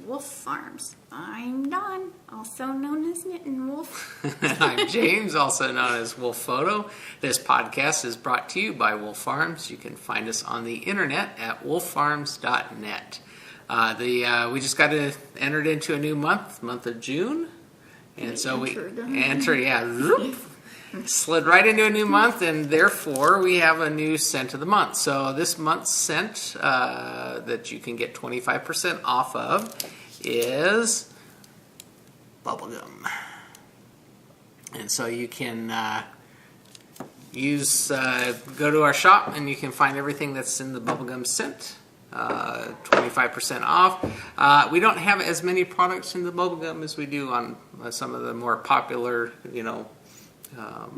Wolf Farms. I'm Dawn, also known as Knittin' Wolf. I'm James, also known as Wolf Photo. This podcast is brought to you by Wolf Farms. You can find us on the internet at wolffarms.net. We just got entered into a new month of June. And so we slid right into a new month, and therefore we have a new scent of the month. So this month's scent that you can get 25% off of is bubblegum. And so you can go to our shop and you can find everything that's in the bubblegum scent. 25% off. We don't have as many products in the bubblegum as we do on some of the more popular,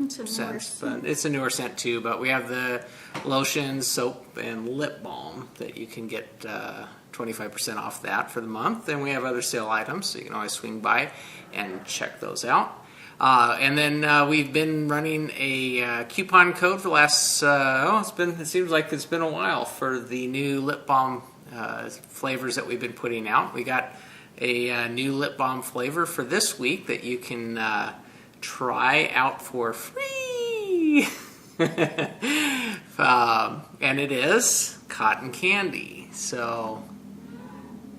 scents. But it's a newer scent too. But we have the lotion, soap, and lip balm that you can get 25% off that for the month. And we have other sale items, so you can always swing by and check those out. And then we've been running a coupon code for the last, it seems like it's been a while for the new lip balm flavors that we've been putting out. We got a new lip balm flavor for this week that you can try out for free. And it is cotton candy. So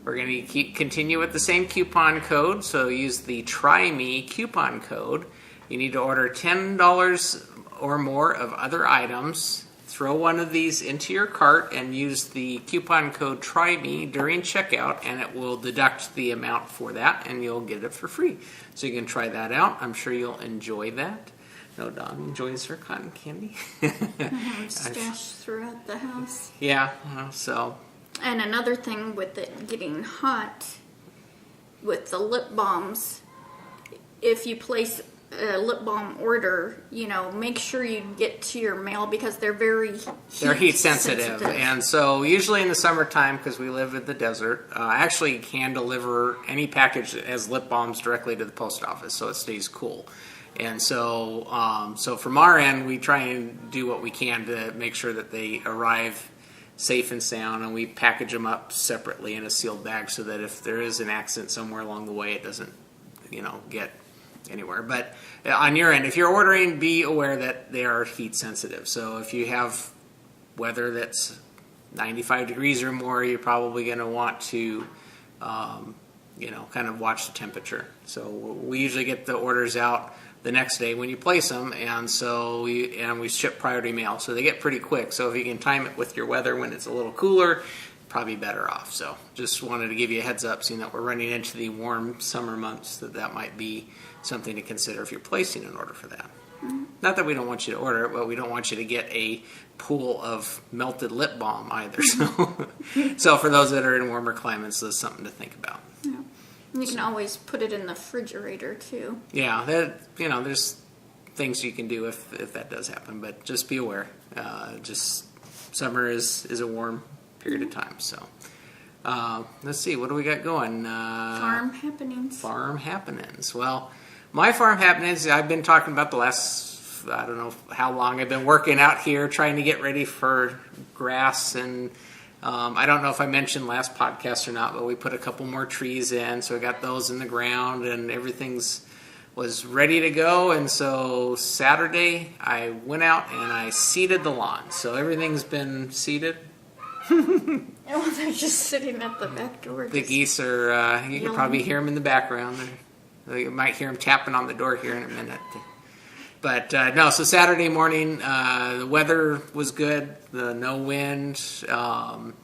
we're going to continue with the same coupon code, so use the Try Me coupon code. You need to order $10 or more of other items. Throw one of these into your cart and use the coupon code Try Me during checkout, and it will deduct the amount for that, and you'll get it for free. So you can try that out. I'm sure you'll enjoy that. No, Dawn enjoys her cotton candy. I have it stashed throughout the house. Yeah, so... And another thing with it getting hot, with the lip balms, if you place a lip balm order, make sure you get to your mail because they're heat sensitive. And so usually in the summertime, because we live in the desert, I actually can deliver any package as lip balms directly to the post office so it stays cool. And so from our end, we try and do what we can to make sure that they arrive safe and sound, and we package them up separately in a sealed bag so that if there is an accident somewhere along the way, it doesn't, get anywhere. But on your end, if you're ordering, be aware that they are heat sensitive. So if you have weather that's 95 degrees or more, you're probably going to want to, kind of watch the temperature. So we usually get the orders out the next day when you place them, and so we ship priority mail, so they get pretty quick. So if you can time it with your weather when it's a little cooler, probably better off. So just wanted to give you a heads up, seeing that we're running into the warm summer months, that might be something to consider if you're placing an order for that. Mm-hmm. Not that we don't want you to order it, but we don't want you to get a pool of melted lip balm either. So for those that are in warmer climates, that's something to think about. Yeah. You can always put it in the refrigerator too. Yeah, there's things you can do if that does happen, but just be aware. Just summer is a warm period of time. So let's see, what do we got going? Farm happenings. Well, my farm happenings, I've been talking about the last, I don't know how long I've been working out here, trying to get ready for grass, and I don't know if I mentioned last podcast or not, but we put a couple more trees in, so we got those in the ground, and everything's was ready to go. And so Saturday, I went out and I seeded the lawn. So everything's been seeded. Oh, they're just sitting at the back door. The geese are, you can probably hear them in the background. You might hear them tapping on the door here in a minute. But so Saturday morning, the weather was good, no wind.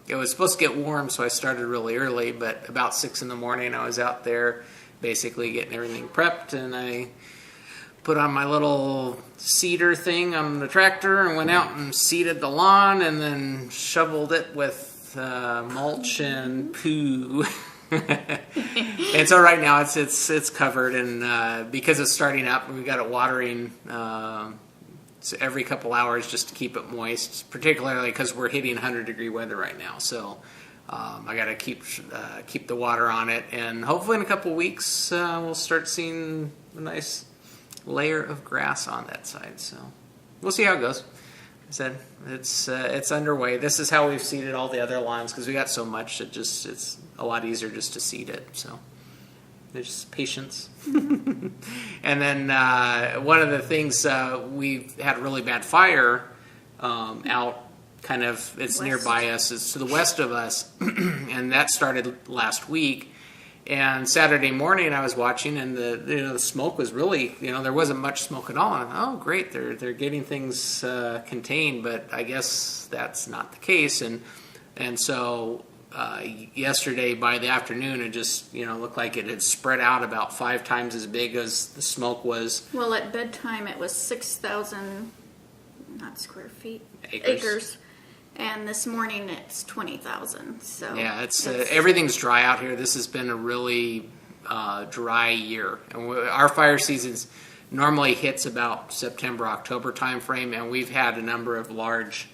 It was supposed to get warm, so I started really early, but about 6 in the morning I was out there basically getting everything prepped, and I put on my little seeder thing on the tractor and went out and seeded the lawn and then shoveled it with mulch and poo. And so right now it's covered, and because it's starting up, we got it watering every couple hours just to keep it moist, particularly because we're hitting 100-degree weather right now. So I got to keep the water on it, and hopefully in a couple weeks we'll start seeing a nice layer of grass on that side. So we'll see how it goes. said, it's underway. This is how we've seeded all the other lawns because we got so much that it's a lot easier just to seed it. So there's patience. And then one of the things we had a really bad fire out. Kind of, it's nearby us. It's to the west of us, and that started last week. And Saturday morning, I was watching, and the smoke was really, there wasn't much smoke at all. And oh, great, they're getting things contained, but I guess that's not the case. And so yesterday by the afternoon, it just looked like it had spread out about 5 times as big as the smoke was. Well, at bedtime, it was 6,000, not square feet, acres. And this morning it's 20,000. So yeah, it's everything's dry out here. This has been a really dry year, and our fire seasons normally hits about September, October time frame, and we've had a number of large,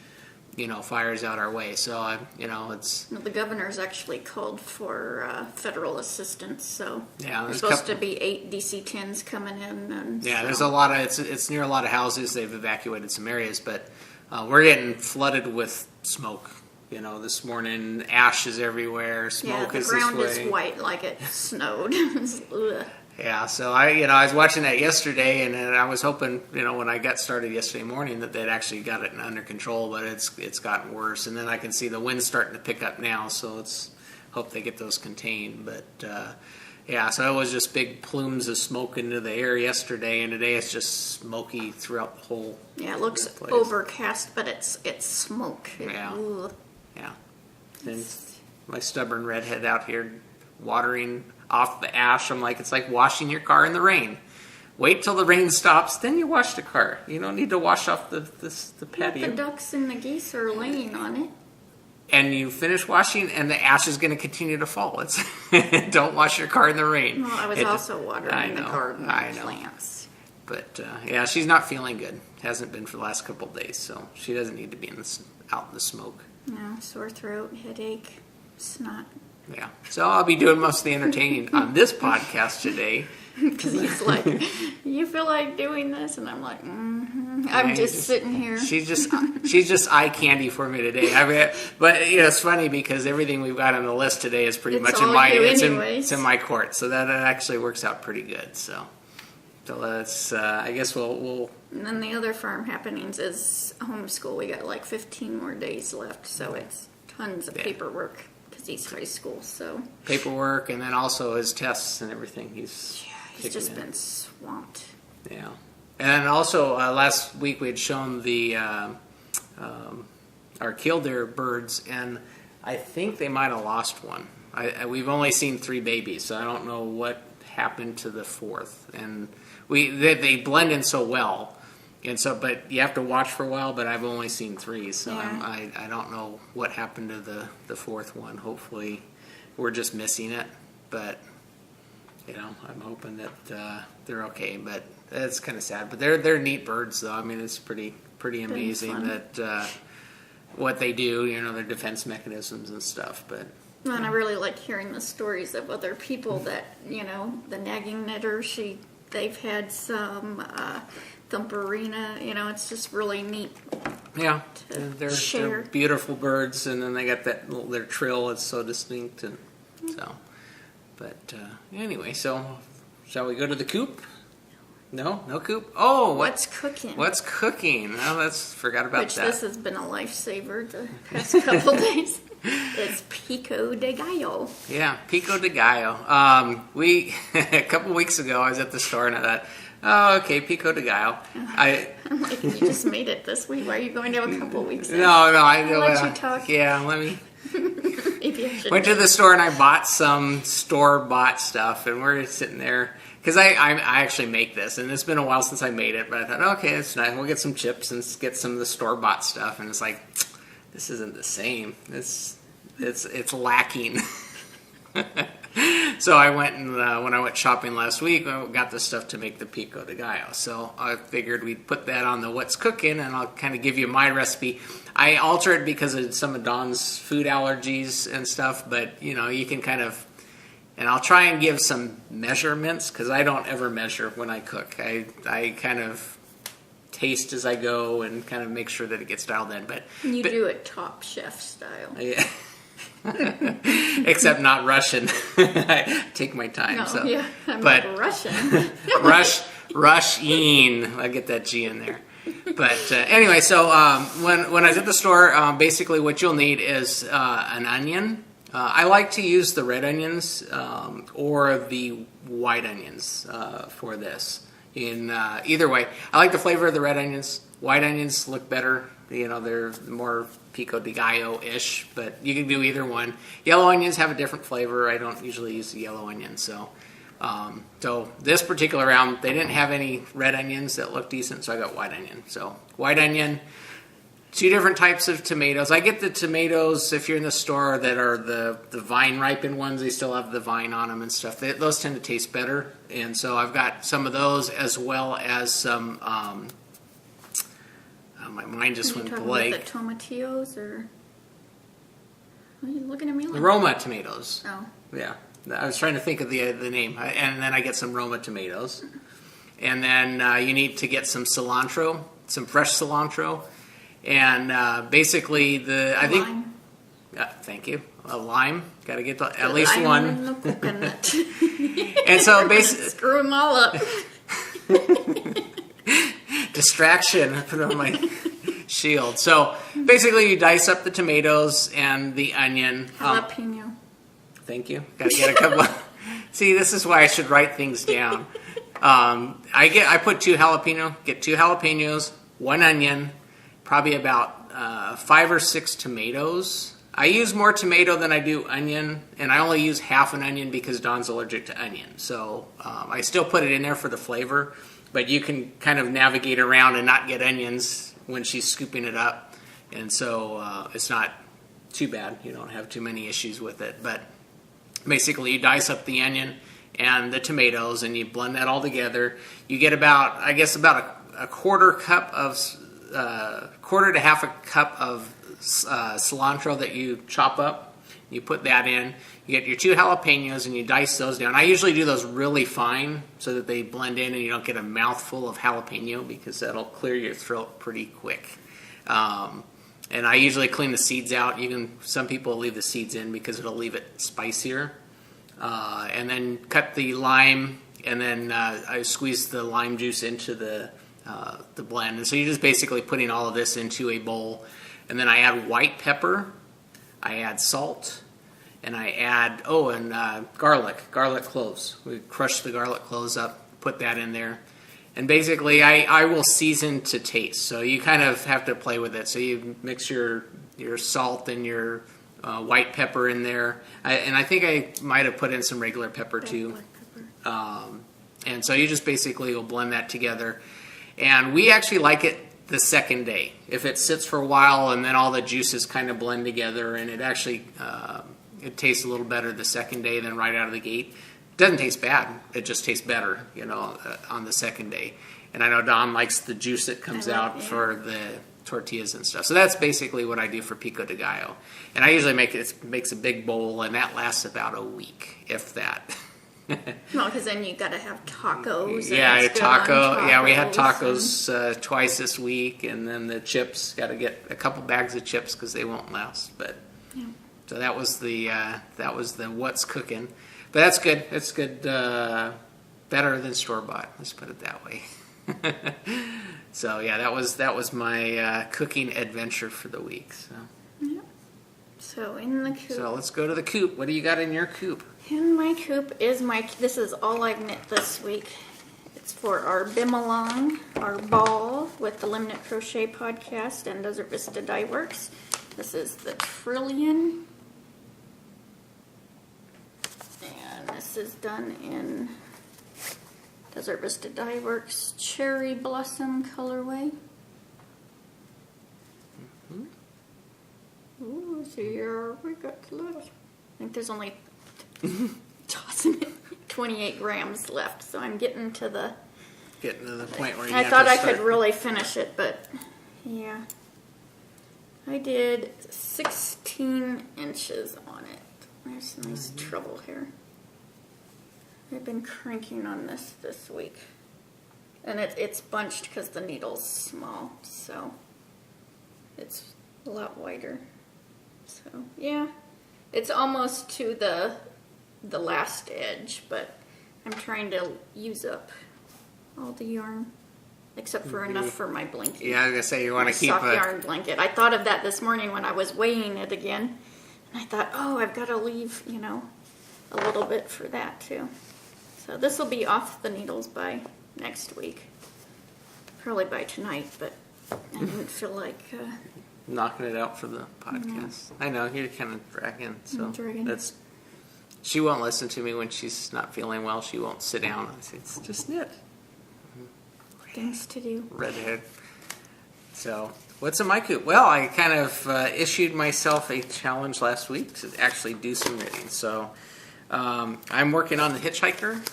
fires out our way. So it's the governor's actually called for federal assistance. So yeah, there's supposed to be 8 DC-10s coming in. And yeah, so. there's a lot of it's near a lot of houses. They've evacuated some areas, but we're getting flooded with smoke. This morning, ash is everywhere. Smoke is this way. Yeah, the ground is white like it snowed. Ugh. Yeah, so I was watching that yesterday, and I was hoping, when I got started yesterday morning, that they'd actually got it under control, but it's gotten worse. And then I can see the wind starting to pick up now, so let's hope they get those contained. But yeah, so it was just big plumes of smoke into the air yesterday, and today it's just smoky throughout the whole. Yeah, it looks place. Overcast, but it's smoke. Yeah, ugh. yeah. And my stubborn redhead out here watering off the ash. I'm like, it's like washing your car in the rain. Wait till the rain stops, then you wash the car. You don't need to wash off the patio. The ducks and the geese are laying on it. And you finish washing, and the ash is going to continue to fall. It's don't wash your car in the rain. Well, I was also watering the garden plants. But yeah, she's not feeling good. Hasn't been for the last couple of days, so she doesn't need to be out in the smoke. No, sore throat, headache, snot. Yeah, so I'll be doing most of the entertaining on this podcast today. Because he's like, you feel like doing this? And I'm like, mm-hmm. I'm just sitting here. She's just eye candy for me today. I mean, but it's funny because everything we've got on the list today is pretty much it's in my court. So that actually works out pretty good. So let's I guess we'll. And then the other farm happenings is homeschool. We got like 15 more days left, so it's tons of paperwork because he's high school. So paperwork, and then also his tests and everything. He's just been swamped. Yeah. And also, last week we had shown the our killdeer birds, and I think they might have lost one. We've only seen 3 babies, so I don't know what happened to the 4th. And they blend in so well, and so but you have to watch for a while. But I've only seen 3, so I don't know what happened to the 4th one. Hopefully, we're just missing it, but. I'm hoping that they're okay, but it's kind of sad. But they're neat birds, though. I mean, it's pretty amazing that what they do. Their defense mechanisms and stuff. But and I really like hearing the stories of other people that the nagging knitter. They've had some thumperina. It's just really neat. Yeah, they're beautiful birds, and then they got their trill. It's so distinct, and so. But anyway, so shall we go to the coop? No coop. Oh, what's cooking? What's cooking? Oh, forgot about that. This has been a lifesaver the past couple days. It's Pico de Gallo. Yeah, Pico de Gallo. We a couple weeks ago I was at the store and I thought, oh, okay, Pico de Gallo. I'm like, you just made it this week. Why are you going to have a couple weeks? No, I know. I'll let you talk. Yeah, let me. Went to the store and I bought some store-bought stuff, and we're sitting there because I actually make this, and it's been a while since I made it. But I thought, okay, it's nice. We'll get some chips and get some of the store-bought stuff, and it's like this isn't the same. It's lacking. So I went and when I went shopping last week, I got the stuff to make the Pico de Gallo. So I figured we'd put that on the What's Cooking, and I'll kind of give you my recipe. I alter it because of some of Dawn's food allergies and stuff, but you can kind of, and I'll try and give some measurements because I don't ever measure when I cook. I kind of taste as I go and kind of make sure that it gets dialed in. But do it Top Chef style. Yeah. Except not Russian. I take my time. No, so. yeah, I'm but like Russian. Russian. I get that G in there. But anyway, so when I was at the store, basically what you'll need is an onion. I like to use the red onions or the white onions for this. In either way, I like the flavor of the red onions. White onions look better. You know, they're more Pico de Gallo-ish, but you can do either one. Yellow onions have a different flavor. I don't usually use the yellow onions, so this particular round, they didn't have any red onions that looked decent, so I got white onion. So white onion, 2 different types of tomatoes. I get the tomatoes, if you're in the store, that are the vine ripened ones. They still have the vine on them and stuff. Those tend to taste better, and so I've got some of those as well as some... my mind just went blank. The tomatillos, or what are you looking at me like? Roma tomatoes. Oh, Yeah, I was trying to think of the name, and then I get some Roma tomatoes, and then you need to get some cilantro, some fresh cilantro, and basically lime. Thank you, a lime. Got to get at least lime one. And the coconut. And so basically, Screw them all up. distraction. I put it on my shield. So basically, you dice up the tomatoes and the onion. Jalapeno. Thank you. Got to get a couple. See, this is why I should write things down. I put 2 jalapeno. Get 2 jalapenos, 1 onion, probably about 5 or 6 tomatoes. I use more tomato than I do onion, and I only use half an onion because Dawn's allergic to onion. So I still put it in there for the flavor, but you can kind of navigate around and not get onions when she's scooping it up, and so it's not too bad. You don't have too many issues with it, but basically you dice up the onion and the tomatoes and you blend that all together. You get about a quarter to half a cup of cilantro that you chop up. You put that in. You get your 2 jalapenos and you dice those down. I usually do those really fine so that they blend in and you don't get a mouthful of jalapeno, because that'll clear your throat pretty quick. And I usually clean the seeds out. Some people leave the seeds in because it'll leave it spicier. And then cut the lime, and then I squeeze the lime juice into the blend. And so you're just basically putting all of this into a bowl. And then I add white pepper, I add salt, and I add garlic cloves. We crush the garlic cloves up, put that in there. And basically, I will season to taste. So you kind of have to play with it. So you mix your salt and your white pepper in there. And I think I might have put in some regular pepper too. And so you just basically will blend that together. And we actually like it the second day. If it sits for a while and then all the juices kind of blend together, and it actually it tastes a little better the second day than right out of the gate. It doesn't taste bad. It just tastes better, on the second day. And I know Dawn likes the juice that comes out for the tortillas and stuff. So that's basically what I do for Pico de Gallo. And I usually makes a big bowl, and that lasts about a week, if that. No, because then you got to have tacos. Yeah, taco. Yeah, we had tacos twice this week, and then the chips. Got to get a couple bags of chips because they won't last. But so that was the what's cooking. But that's good. It's good. Better than store bought. Let's put it that way. So yeah, that was my cooking adventure for the week. So. Yeah. So in the coop. So let's go to the coop. What do you got in your coop? In my coop is this is all I've knit this week. It's for our Bimalong, our ball with the Limit Crochet Podcast and Desert Vista Dye Works. This is the Trillion. And this is done in Desert Vista Dye Works Cherry Blossom colorway. Ooh, so here we got little. I think there's only 28 grams left, so I'm getting to the point where you I thought I could really finish it, but yeah. I did 16 inches on it. There's nice treble here. I've been cranking on this week. And it's bunched because the needle's small, so it's a lot wider. So yeah, it's almost to the last edge, but I'm trying to use up all the yarn, except for enough for my blanket. Yeah, I was gonna say you want to keep soft yarn blanket. I thought of that this morning when I was weighing it again, and I thought, oh, I've got to leave, a little bit for that too. So this will be off the needles by next week, probably by tonight. But I didn't feel like knocking it out for the podcast. I know you're kind of dragging, so dragging. that's. She won't listen to me when she's not feeling well. She won't sit down. I say, it's just knit. Things to do. Redhead. So, what's in my coop? Well, I kind of issued myself a challenge last week to actually do some knitting. So, I'm working on the Hitchhiker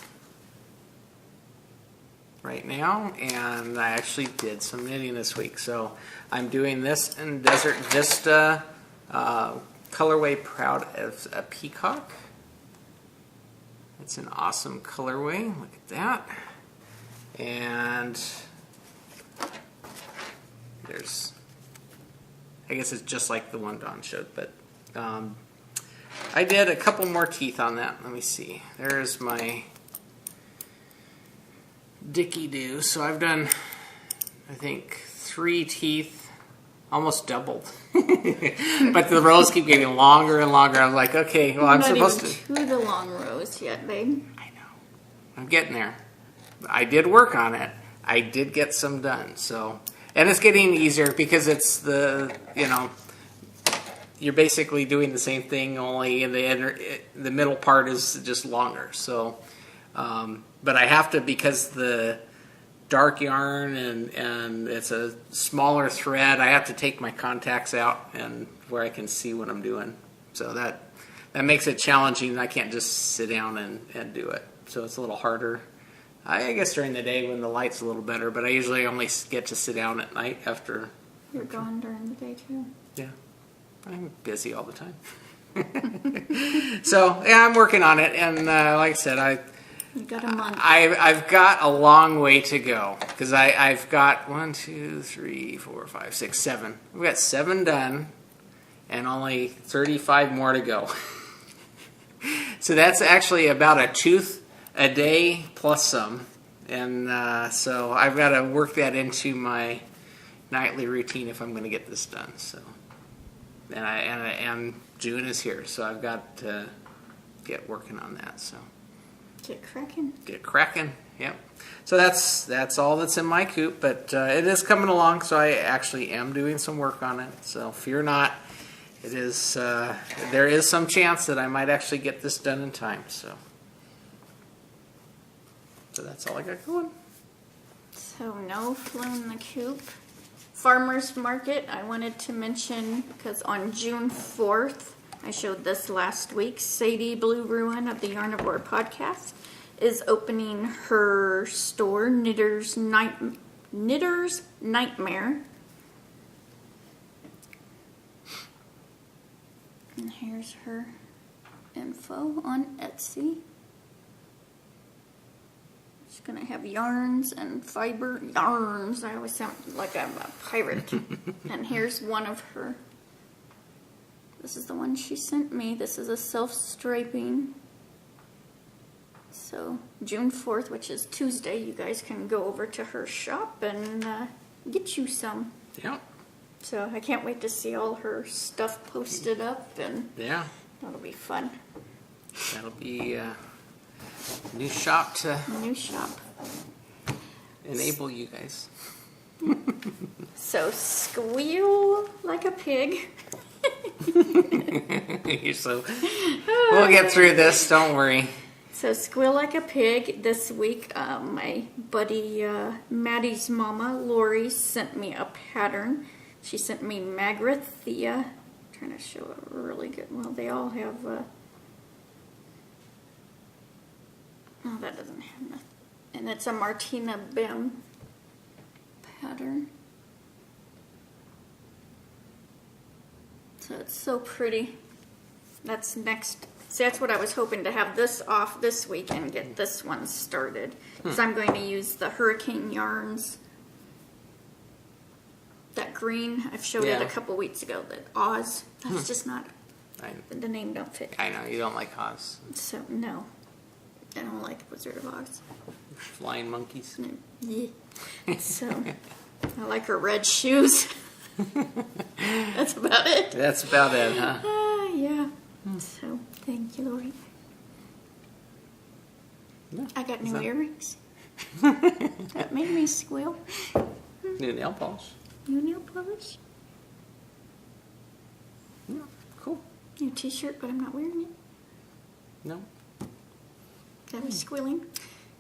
right now, and I actually did some knitting this week. So, I'm doing this in Desert Vista colorway Proud as a Peacock. It's an awesome colorway. Look at that. And there's, I guess it's just like the one Dawn showed, but I did a couple more teeth on that. Let me see. There's my Dicky-Doo. So I've done, I think, 3 teeth, almost doubled. But the rows keep getting longer and longer. I'm like, okay, well, I'm supposed to. Not even the long rows yet, babe. I know. I'm getting there. I did work on it. I did get some done. So, and it's getting easier because it's you're basically doing the same thing, only in the middle part is just longer. So, but I have to, because the dark yarn and it's a smaller thread, I have to take my contacts out and where I can see what I'm doing. So that makes it challenging. I can't just sit down and do it. So it's a little harder. I guess during the day when the light's a little better, but I usually only get to sit down at night after. You're gone during the day too. Yeah, I'm busy all the time. So yeah, I'm working on it, and like I said, you got a month. I've got a long way to go because I've got 1, 2, 3, 4, 5, 6, 7. I've got 7 done, and only 35 more to go. So that's actually about a tooth a day plus some, and so I've got to work that into my nightly routine if I'm going to get this done. So, and June is here, so I've got to get working on that. So, get cracking. Get cracking. Yep. So that's all that's in my coop, but it is coming along. So I actually am doing some work on it. So fear not. It is. There is some chance that I might actually get this done in time. So that's all I got going. So no flu in the coop. Farmer's Market, I wanted to mention because on June 4th, I showed this last week, Sadie Blue Ruin of the Yarnivore podcast is opening her store, Knitter's Nightmare. And here's her info on Etsy. She's gonna have yarns and fiber yarns. I always sound like I'm a pirate. And here's one of her. This is the one she sent me. This is a self-striping. So June 4th, which is Tuesday, you guys can go over to her shop and get you some. Yep. So I can't wait to see all her stuff posted up, and yeah, that'll be fun. That'll be new shop to enable you guys. So squeal like a pig. We'll get through this. Don't worry. So Squeal Like a Pig this week. My buddy Maddie's mama Lori sent me a pattern. She sent me Magrathea. I'm trying to show it really good. Well, they all have. Oh, that doesn't have nothing. And it's a Martina Bim pattern. So it's so pretty. That's next So that's what I was hoping to have this off this week and get this one started. Because I'm going to use the Hurricane Yarns. That green, I've showed it a couple weeks ago. That Oz, that's just not, the name don't fit. I know, you don't like Oz. So, no. I don't like Wizard of Oz. Flying monkeys. Yeah. So, I like her red shoes. That's about it. That's about it, huh? Yeah. So, thank you, Lori. Yeah, I got new earrings. That made me squeal. New nail polish. New nail polish. Yeah, cool. New t-shirt, but I'm not wearing it. No. That was squealing.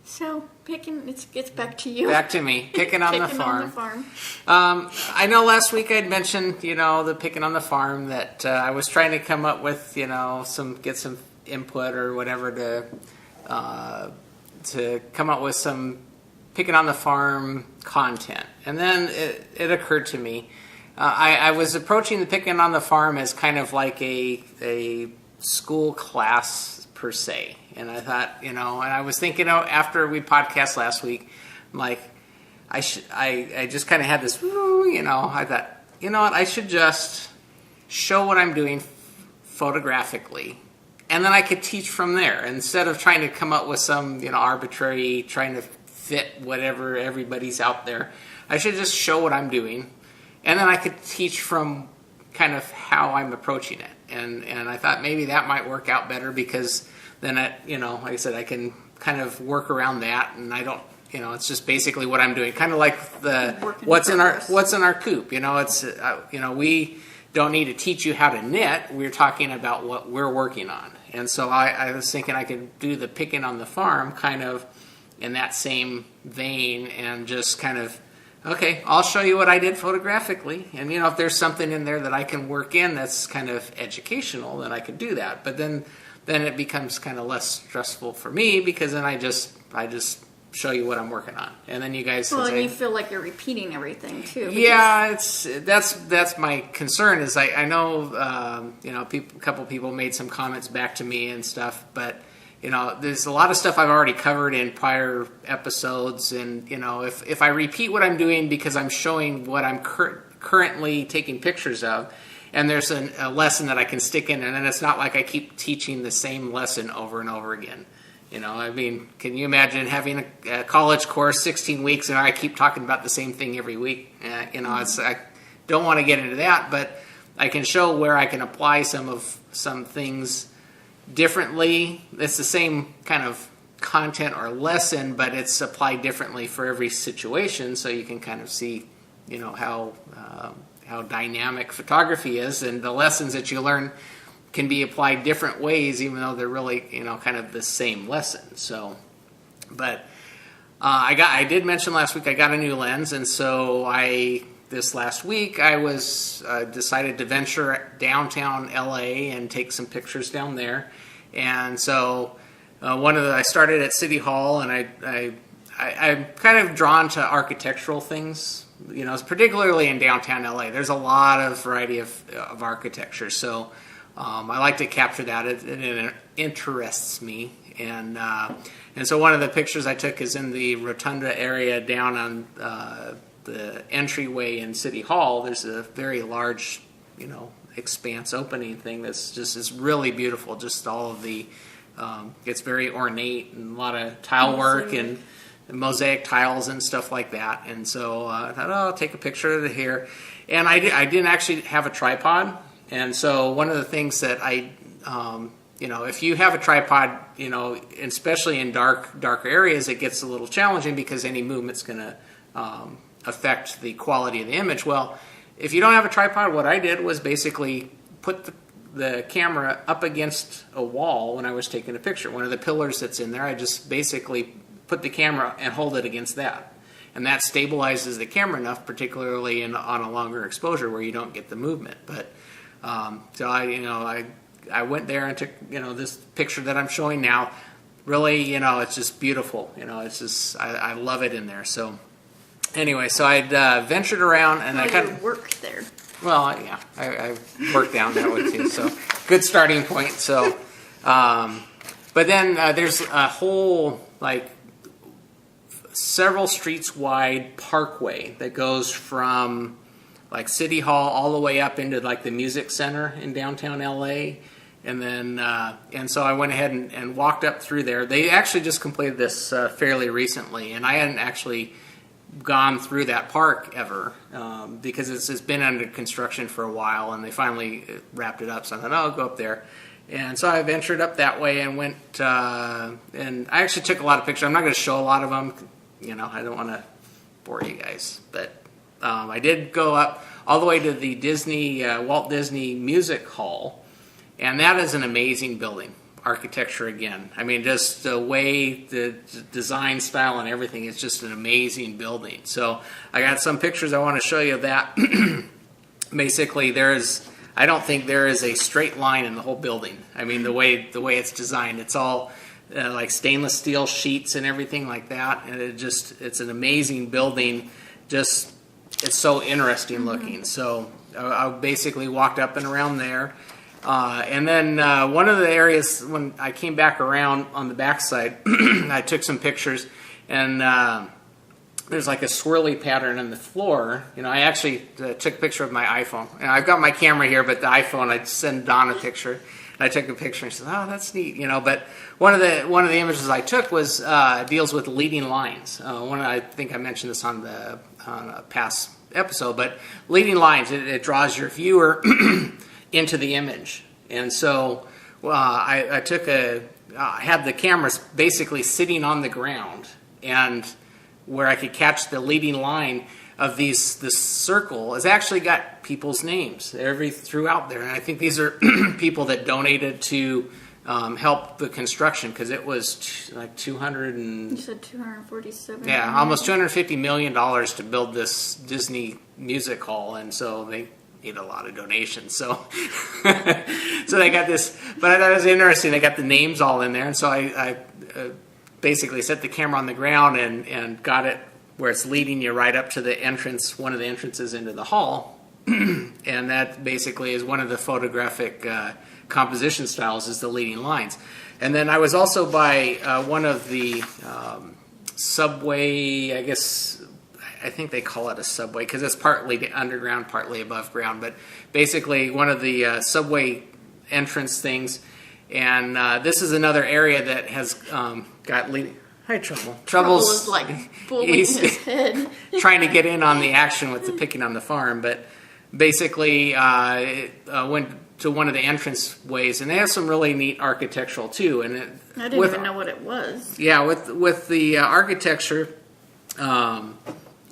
So, it gets back to you. Back to me, picking on the farm. On the farm. I know last week I'd mentioned, the picking on the farm, that I was trying to come up with, get some input or whatever to come up with some picking on the farm content. And then it occurred to me, I was approaching the picking on the farm as kind of like a school class per se. And I thought, and I was thinking, after we podcast last week, I'm like, I just kind of had this, I thought, what, I should just show what I'm doing photographically, and then I could teach from there instead of trying to come up with some, arbitrary, trying to fit whatever everybody's out there. I should just show what I'm doing, and then I could teach from kind of how I'm approaching it. And I thought maybe that might work out better, because then like I said, I can kind of work around that, and I don't, it's just basically what I'm doing. Kind of like what's in our coop. It's we don't need to teach you how to knit. We're talking about what we're working on. And so I was thinking I could do the picking on the farm kind of in that same vein, and just kind of, okay, I'll show you what I did photographically. And, if there's something in there that I can work in that's kind of educational, then I could do that. But then it becomes kind of less stressful for me, because then I just show you what I'm working on. And then you guys... Well, and you feel like you're repeating everything, too. Yeah, that's my concern, is I know, a couple people made some comments back to me and stuff, but... there's a lot of stuff I've already covered in prior episodes, and, if I repeat what I'm doing because I'm showing what I'm currently taking pictures of, and there's a lesson that I can stick in, and then it's not like I keep teaching the same lesson over and over again. Can you imagine having a college course, 16 weeks, and I keep talking about the same thing every week? I don't want to get into that, but I can show where I can apply some things differently. It's the same kind of content or lesson, but it's applied differently for every situation, so you can kind of see, how dynamic photography is, and the lessons that you learn can be applied different ways, even though they're really, kind of the same lesson. So, but I did mention last week I got a new lens, and so this last week I was decided to venture downtown LA and take some pictures down there. And so I started at City Hall, and I'm kind of drawn to architectural things, particularly in downtown LA. There's a lot of variety of architecture, so I like to capture that. It interests me, and so one of the pictures I took is in the rotunda area down on the entryway in City Hall. There's a very large, expanse opening thing it's really beautiful. Just all of the, it's very ornate, and a lot of tile work and mosaic tiles and stuff like that. And so I thought, I'll take a picture of it here. And I didn't actually have a tripod. And so one of the things that if you have a tripod, especially in dark areas, it gets a little challenging, because any movement's going to affect the quality of the image. Well, if you don't have a tripod, what I did was basically put the camera up against a wall when I was taking a picture. One of the pillars that's in there, I just basically put the camera and hold it against that. And that stabilizes the camera enough, particularly on a longer exposure where you don't get the movement. But so I went there and took this picture that I'm showing now. Really, it's just beautiful. It's just I love it in there. So anyway, so I'd ventured around, and I kind of worked there. Well, yeah, I worked down that way too. So good starting point. So But then there's a whole, like, several streets wide parkway that goes from like City Hall all the way up into like the music center in downtown LA. And then, and so I went ahead and walked up through there. They actually just completed this fairly recently, and I hadn't actually gone through that park ever because it's been under construction for a while, and they finally wrapped it up. So I thought, oh, I'll go up there. And so I ventured up that way and went, and I actually took a lot of pictures. I'm not going to show a lot of them, you know, I don't want to bore you guys, but I did go up all the way to the Disney, Walt Disney Music Hall, and that is an amazing building. Architecture again. I mean, just the way the design style and everything is just an amazing building. So I got some pictures I want to show you of that. Basically, I don't think there is a straight line in the whole building. I mean, the way it's designed, it's all like stainless steel sheets and everything like that, and it's an amazing building. Just, it's so interesting looking. So I basically walked up and around there. And then one of the areas, when I came back around on the backside, I took some pictures, and there's like a swirly pattern in the floor. You know, I actually took a picture of my iPhone. And I've got my camera here, but the iPhone, I sent Don a picture. And I took a picture and said, "Oh, that's neat," you know. But one of the images I took was deals with leading lines. I think I mentioned this on a past episode, but leading lines, it draws your viewer into the image. And so I had the camera basically sitting on the ground, and where I could catch the leading line of this circle has actually got people's names throughout there. And I think these are people that donated to help the construction, because it was like 200 and... You said 247. Yeah, almost $250 million to build this Disney music hall, and so they need a lot of donations. So so they got this, but I thought it was interesting. They got the names all in there, and so I basically set the camera on the ground and got it where it's leading you right up to the entrance, one of the entrances into the hall. And that basically is one of the photographic composition styles, is the leading lines. And then I was also by one of the subway, I think they call it a subway because it's partly underground, partly above ground, but basically one of the subway entrance things. And this is another area that has got leading... Hi, Troubles is like bullying his head. Trying to get in on the action with the picking on the farm, but basically went to one of the entrance ways, and they have some really neat architectural too. And I didn't even know what it was. Yeah, with the architecture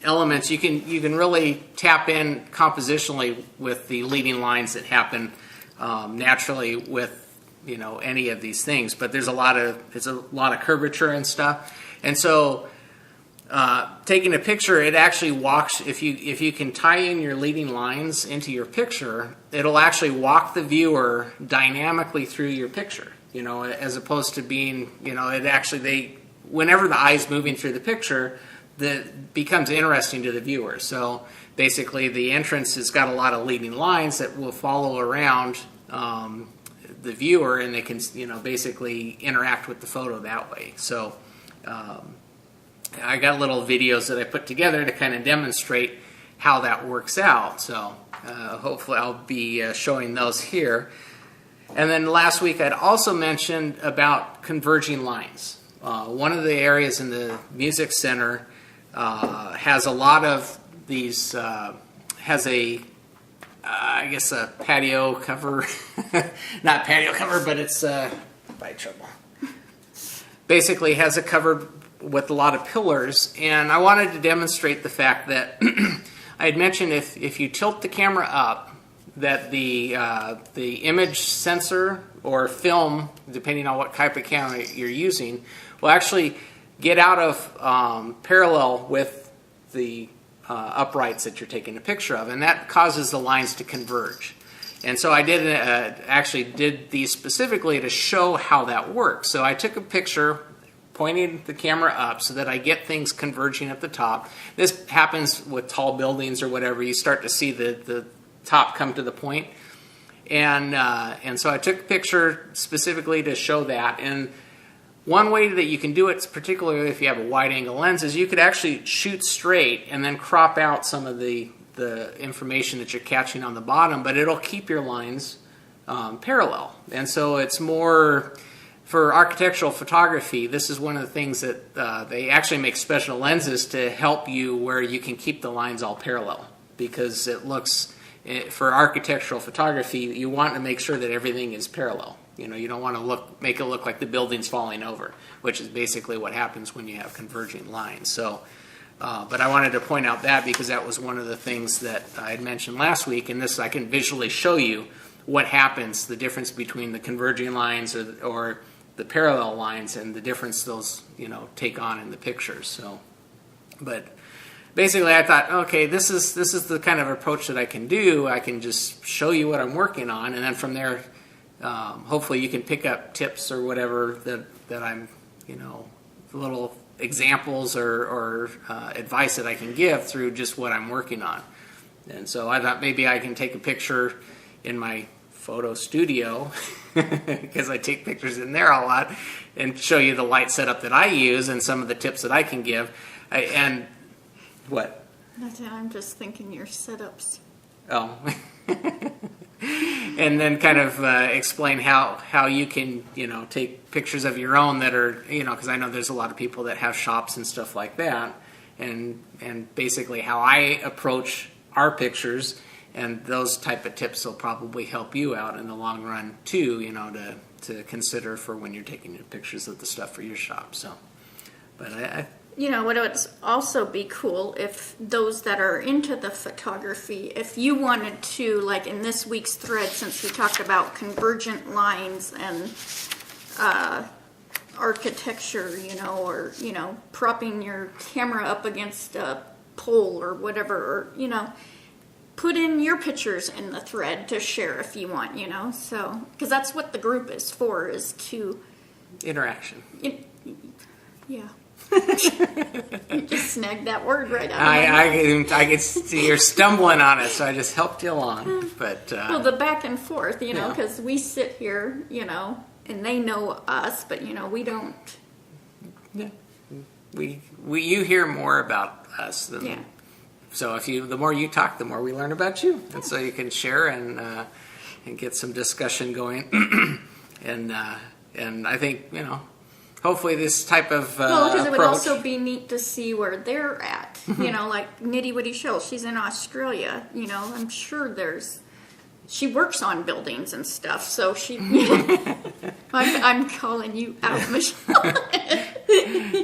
elements, you can really tap in compositionally with the leading lines that happen naturally with, you know, any of these things. But there's a lot of curvature and stuff, and so taking a picture, it actually walks. If you can tie in your leading lines into your picture, it'll actually walk the viewer dynamically through your picture. You know, as opposed to being, you know, whenever the eye's moving through the picture, that becomes interesting to the viewer. So basically, the entrance has got a lot of leading lines that will follow around the viewer, and they can, you know, basically interact with the photo that way. So I got little videos that I put together to kind of demonstrate how that works out. So hopefully I'll be showing those here. And then last week I'd also mentioned about converging lines. One of the areas in the music center has a lot of these, has a patio cover, not patio cover, but it's by Trouble. Basically has a cover with a lot of pillars, and I wanted to demonstrate the fact that I had mentioned if you tilt the camera up, that the image sensor or film, depending on what type of camera you're using, will actually get out of parallel with the uprights that you're taking a picture of, and that causes the lines to converge. And so I did these specifically to show how that works. So I took a picture pointing the camera up so that I get things converging at the top. This happens with tall buildings or whatever. You start to see the top come to the point. And so I took a picture specifically to show that. And one way that you can do it, particularly if you have a wide-angle lens, is you could actually shoot straight and then crop out some of the information that you're catching on the bottom, but it'll keep your lines parallel. And so it's more, for architectural photography, this is one of the things that they actually make special lenses to help you where you can keep the lines all parallel, because it looks, for architectural photography, you want to make sure that everything is parallel. You don't want to make it look like the building's falling over, which is basically what happens when you have converging lines. So, but I wanted to point out that because that was one of the things that I had mentioned last week, and this I can visually show you what happens, the difference between the converging lines or the parallel lines, and the difference those take on in the pictures. So, but basically, I thought, okay, this is the kind of approach that I can do. I can just show you what I'm working on, and then from there, hopefully you can pick up tips or whatever that I'm, little examples or advice that I can give through just what I'm working on. And so I thought maybe I can take a picture in my photo studio because I take pictures in there a lot, and show you the light setup that I use and some of the tips that I can give. And what? Nothing, I'm just thinking your setups. Oh. And then kind of explain how you can, take pictures of your own that are, because I know there's a lot of people that have shops and stuff like that, and basically how I approach our pictures, and those type of tips will probably help you out in the long run too, to consider for when you're taking your pictures of the stuff for your shop. So, but what would also be cool if those that are into the photography, if you wanted to, like in this week's thread, since we talked about convergent lines and architecture, or, propping your camera up against a pole or whatever, or, put in your pictures in the thread to share if you want, so, because that's what the group is for, is to... Interaction. Yeah. You just snagged that word right out of my mouth. I can see you're stumbling on it, so I just helped you along. But well, the back and forth, because we sit here, and they know us, but we don't. Yeah, you hear more about us than. Yeah. So the more you talk, the more we learn about you, and so you can share and get some discussion going, and I think hopefully this type of well, because it would approach. also be neat to see where they're at. Like Nitty Witty Shawl, she's in Australia. I'm sure she works on buildings and stuff. So she, I'm calling you out, Michelle.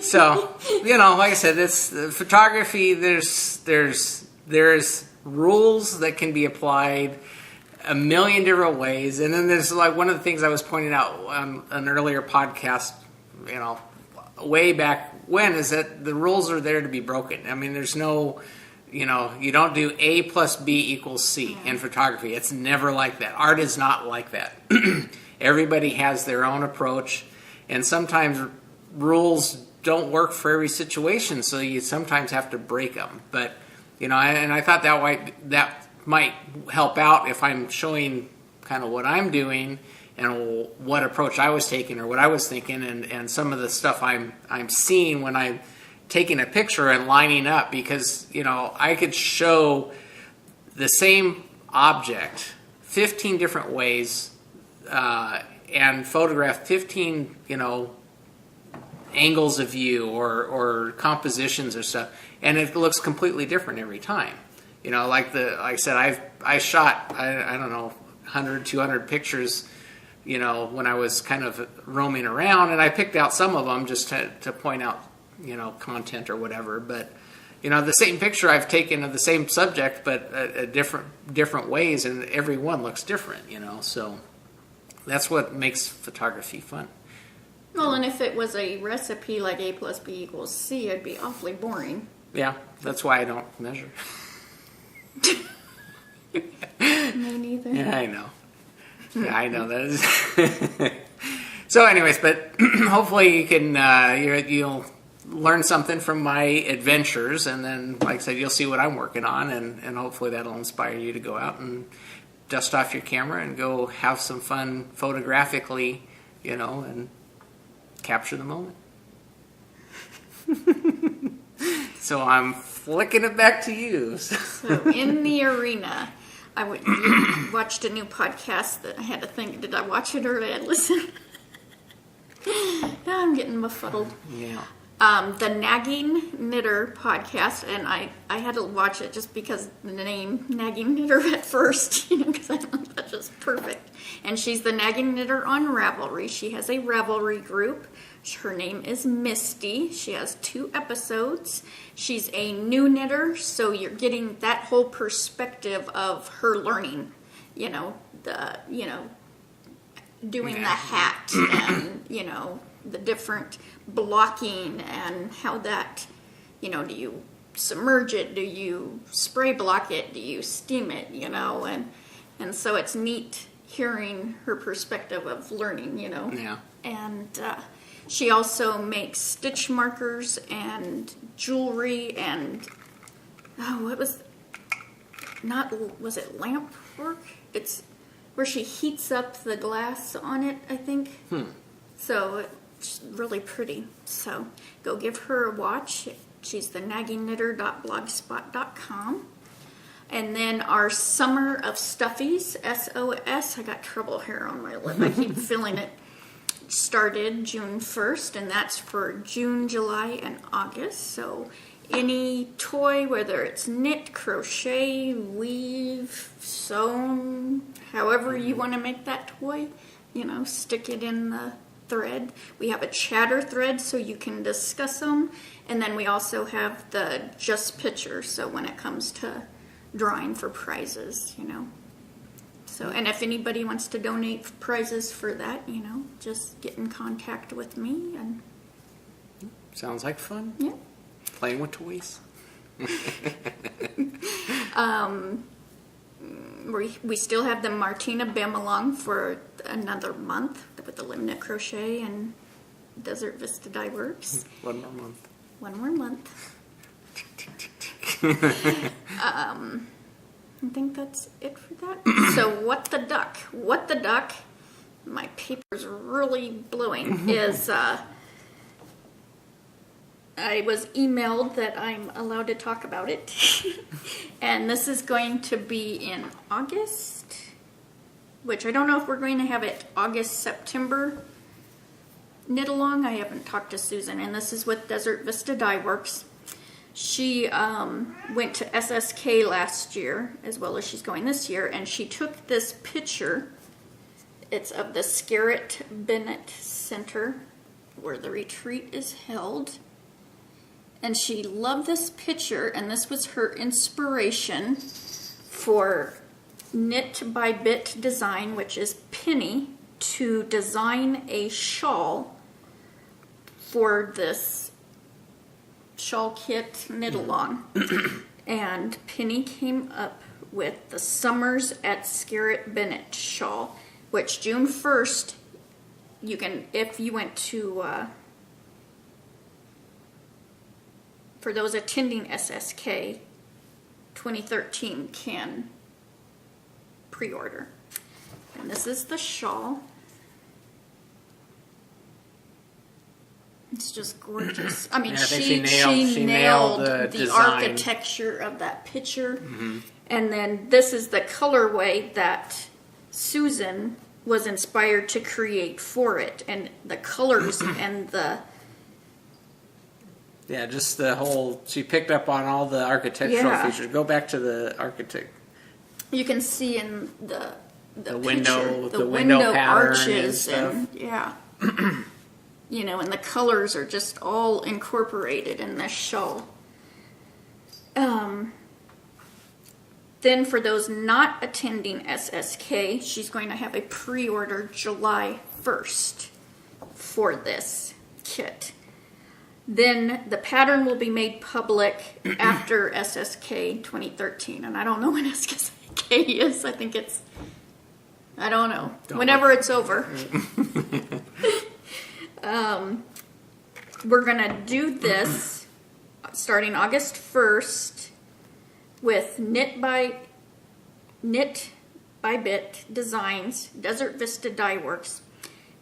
So like I said, it's photography. There's rules that can be applied a million different ways, and then there's like one of the things I was pointing out on an earlier podcast, way back when, is that the rules are there to be broken. I mean, there's no, you don't do A plus B equals C in photography. It's never like that. Art is not like that. Everybody has their own approach, and sometimes rules don't work for every situation, so you sometimes have to break them. But, and I thought that might help out if I'm showing kind of what I'm doing and what approach I was taking or what I was thinking, and some of the stuff I'm seeing when I'm taking a picture and lining up, because I could show the same object 15 different ways and photograph 15 angles of view or compositions or stuff, and it looks completely different every time. Like I said, I shot I don't know 100, 200 pictures when I was kind of roaming around, and I picked out some of them just to point out, content or whatever. But, the same picture I've taken of the same subject, but different ways, and every one looks different, So that's what makes photography fun. Well, and if it was a recipe like A plus B equals C, it'd be awfully boring. Yeah, that's why I don't measure. Me neither. Yeah, I know. Yeah, I know that is. So, anyways, but hopefully you can you'll learn something from my adventures, and then, like I said, you'll see what I'm working on, and hopefully that'll inspire you to go out and dust off your camera and go have some fun photographically, and capture the moment. So I'm flicking it back to you. So in the arena, watched a new podcast that I had to think, did I watch it or did I listen? Now I'm getting befuddled. Yeah. The Nagging Knitter podcast, and I had to watch it just because the name Nagging Knitter at first, because I thought that's just perfect. And she's the Nagging Knitter on Ravelry. She has a Ravelry group. Her name is Misty. She has 2 episodes. She's a new knitter, so you're getting that whole perspective of her learning, doing the hat and, the different blocking and how that, do you submerge it? Do you spray block it? Do you steam it? And so it's neat hearing her perspective of learning, Yeah. And she also makes stitch markers and jewelry and, was it lamp work? It's where she heats up the glass on it, I think. So it's really pretty. So go give her a watch. She's the naggingknitter.blogspot.com. And then our Summer of Stuffies, SOS, I got trouble hair on my lip. I keep feeling it. Started June 1st, and that's for June, July, and August. So any toy, whether it's knit, crochet, weave, sewn, however you want to make that toy, stick it in the thread. We have a chatter thread so you can discuss them, and then we also have the just picture, so when it comes to drawing for prizes, So, and if anybody wants to donate prizes for that, just get in contact with me. And Sounds like fun. Yeah. Playing with toys. We still have the Martina Bam along for another month with the Limnit Crochet and Desert Vista Dye Works. One more month. One more month. I think that's it for that. So What the Duck, my paper's really blowing, is I was emailed that I'm allowed to talk about it. And this is going to be in August, which I don't know if we're going to have it August, September knit along. I haven't talked to Susan, and this is with Desert Vista Dye Works. She went to SSK last year, as well as she's going this year, and she took this picture. It's of the Scarrett Bennett Center, where the retreat is held. And she loved this picture, and this was her inspiration for Knit by Bit Design, which is Penny, to design a shawl for this shawl kit knit along. And Penny came up with the Summers at Scarrett Bennett shawl, which June 1st, you can, if you went to, for those attending SSK 2013 can pre-order. And this is the shawl. It's just gorgeous. I mean, Yeah, I think she nailed the the design. architecture of that picture. And then this is the colorway that Susan was inspired to create for it. And the colors and the... Yeah, just the whole, she picked up on all the architectural Yeah. features. Go back to the architect. You can see in the window, picture, the window pattern arches and yeah. And the colors are just all incorporated in this shawl. Then for those not attending SSK, she's going to have a pre-order July 1st for this kit. Then the pattern will be made public after SSK 2013. And I don't know when SSK is. I think it's, I don't know. Whenever it's over. We're going to do this starting August 1st with Knit by Bit Designs, Desert Vista Dye Works,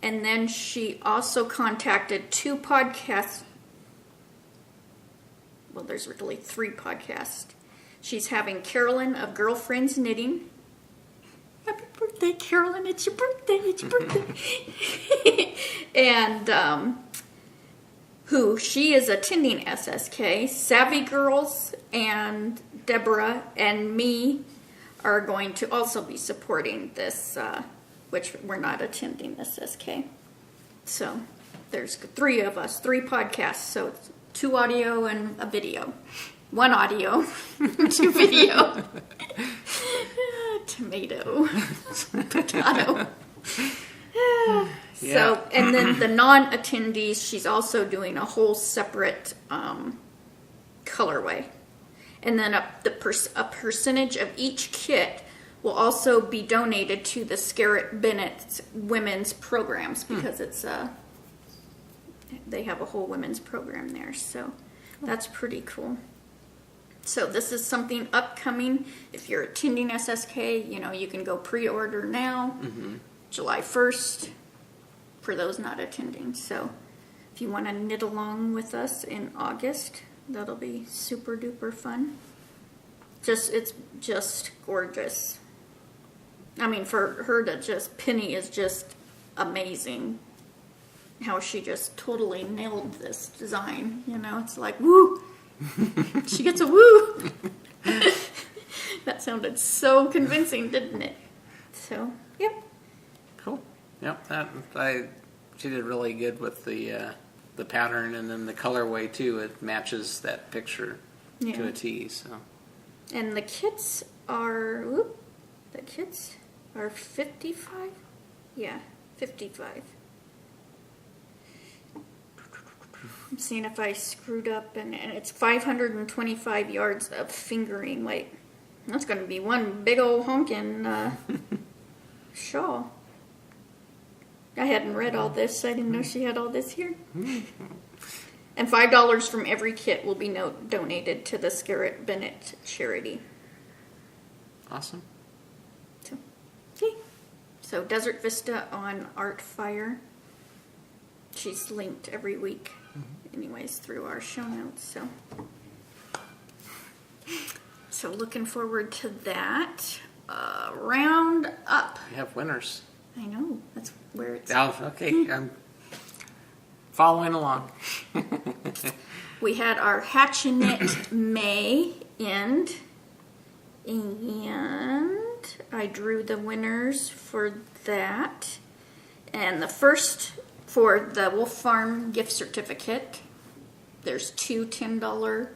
and then she also contacted 2 podcasts. Well, there's really 3 podcasts. She's having Carolyn of Girlfriends Knitting. Happy birthday, Carolyn. It's your birthday. It's your birthday. And who she is attending SSK. Savvy Girls and Deborah and me are going to also be supporting this, which we're not attending SSK. So there's 3 of us, 3 podcasts. So it's 2 audio and a video. 1 audio, 2 video. Tomato. Potato. So, and then the non-attendees, she's also doing a whole separate colorway. And then a percentage of each kit will also be donated to the Scarrett Bennett's women's programs because it's they have a whole women's program there. So that's pretty cool. So this is something upcoming. If you're attending SSK, you can go pre-order now, July 1st, for those not attending. So if you want to knit along with us in August, that'll be super duper fun. It's just gorgeous. I mean, for her to Penny is just amazing. How she just totally nailed this design. It's like, woo! She gets a woo! That sounded so convincing, didn't it? So, yep. Cool. Yep. She did really good with the pattern and then the colorway too. It matches that picture to a T. So. And the kits are 55. Yeah, 55. I'm seeing if I screwed up, and it's 525 yards of fingering weight. That's going to be one big old honkin' shawl. I hadn't read all this. I didn't know she had all this here. And $5 from every kit will be donated to the Scarrett Bennett charity. Awesome. So, okay. So Desert Vista on Artfire. She's linked every week. Anyways, through our show notes. So looking forward to that. Round up. We have winners. I know. That's where it's... Oh, okay. I'm following along. We had our Hatchin It May end. And I drew the winners for that. And the first... For the Wolf Farm gift certificate, there's 2 $10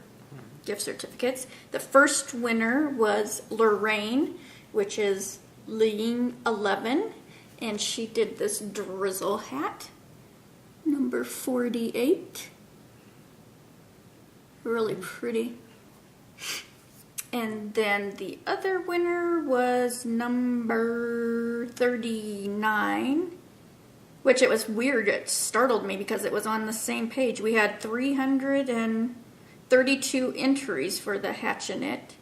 gift certificates. The first winner was Lorraine, which is Lean 11, and she did this drizzle hat, number 48. Really pretty. And then the other winner was number 39. Which it was weird, it startled me because it was on the same page. We had 332 entries for the Hatchin It.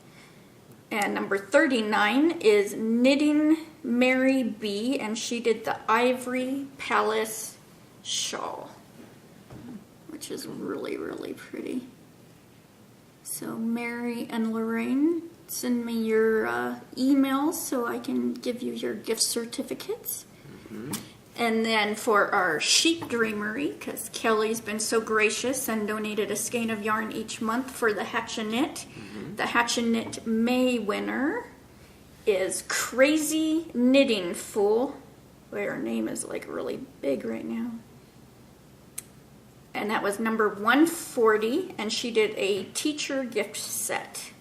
And number 39 is Knitting Mary B, and she did the Ivory Palace Shawl, which is really, really pretty. So Mary and Lorraine, send me your emails so I can give you your gift certificates. And then for our sheep dreamery, because Kelly's been so gracious and donated a skein of yarn each month for the Hatchin It. The Hatchin It May winner is Crazy Knitting Fool. Boy, her name is like really big right now. And that was number 140, and she did a teacher gift set.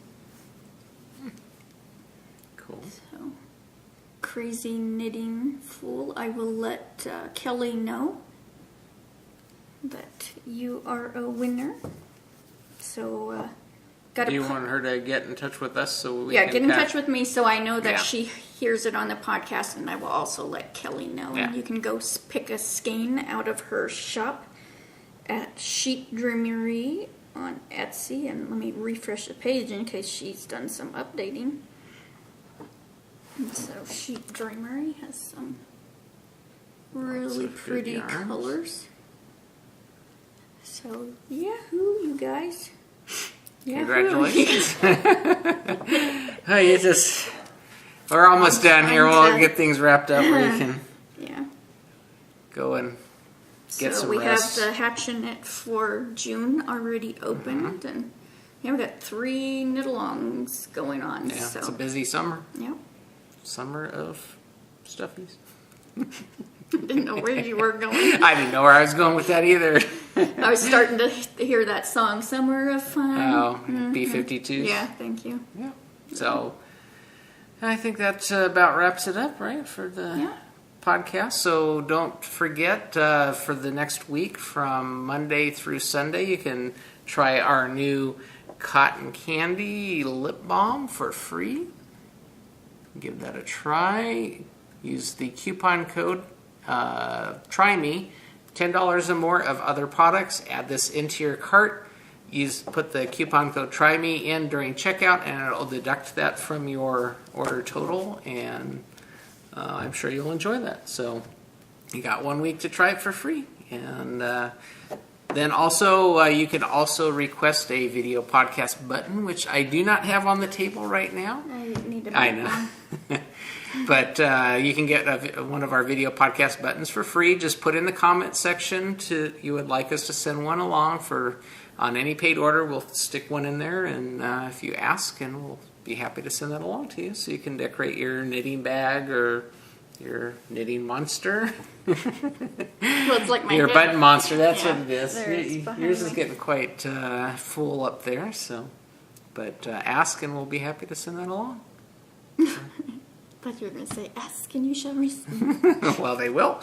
Cool. So, Crazy Knitting Fool. I will let Kelly know that you are a winner. So, do you want her to get in touch with us so we can... Yeah, get in touch with me so I know that Yeah. she hears it on the podcast, and I will also let Kelly know. Yeah. And you can go pick a skein out of her shop at Sheep Dreamery on Etsy. And let me refresh the page in case she's done some updating. And so Sheep Dreamery has some really Lots of good pretty yarns. colors. So, yahoo, you guys. Yahoo. Congratulations. Oh, we're almost done here. We'll get things wrapped up where you can Yeah. go and get So some we rest. have the Hatchin It for June already opened, and yeah, we got 3 knit-alongs going on. Yeah, so it's a busy summer. Yep. Summer of stuffies. Didn't know where you were going. I didn't know where I was going with that either. I was starting to hear that song, Summer of Fun. Oh, B-52s. Yeah, thank you. Yeah. So I think that about wraps it up, right, for the Yeah. podcast. So don't forget for the next week from Monday through Sunday, you can try our new cotton candy lip balm for free. Give that a try. Use the coupon code Try Me, $10 or more of other products. Add this into your cart. Put the coupon code Try Me in during checkout, and it'll deduct that from your order total. And I'm sure you'll enjoy that. So you got 1 week to try it for free, and then also you can also request a video podcast button, which I do not have on the table right now. I need to I make know. one. But you can get one of our video podcast buttons for free. Just put in the comment section you would like us to send one along on any paid order. We'll stick one in there, and if you ask, and we'll be happy to send that along to you, so you can decorate your knitting bag or your knitting monster. Well, it's like my Your head. button monster. That's Yeah, what it is. there it's behind Yours is me. getting quite full up there. So, but ask, and we'll be happy to send that along. I thought you were going to say, ask and you shall receive. Well, they will.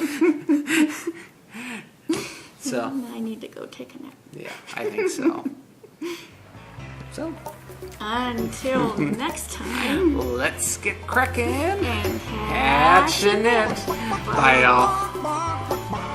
So, I need to go take a nap. yeah, I think so. So, Until next time, let's get cracking. and Hatchin' It. Bye, y'all.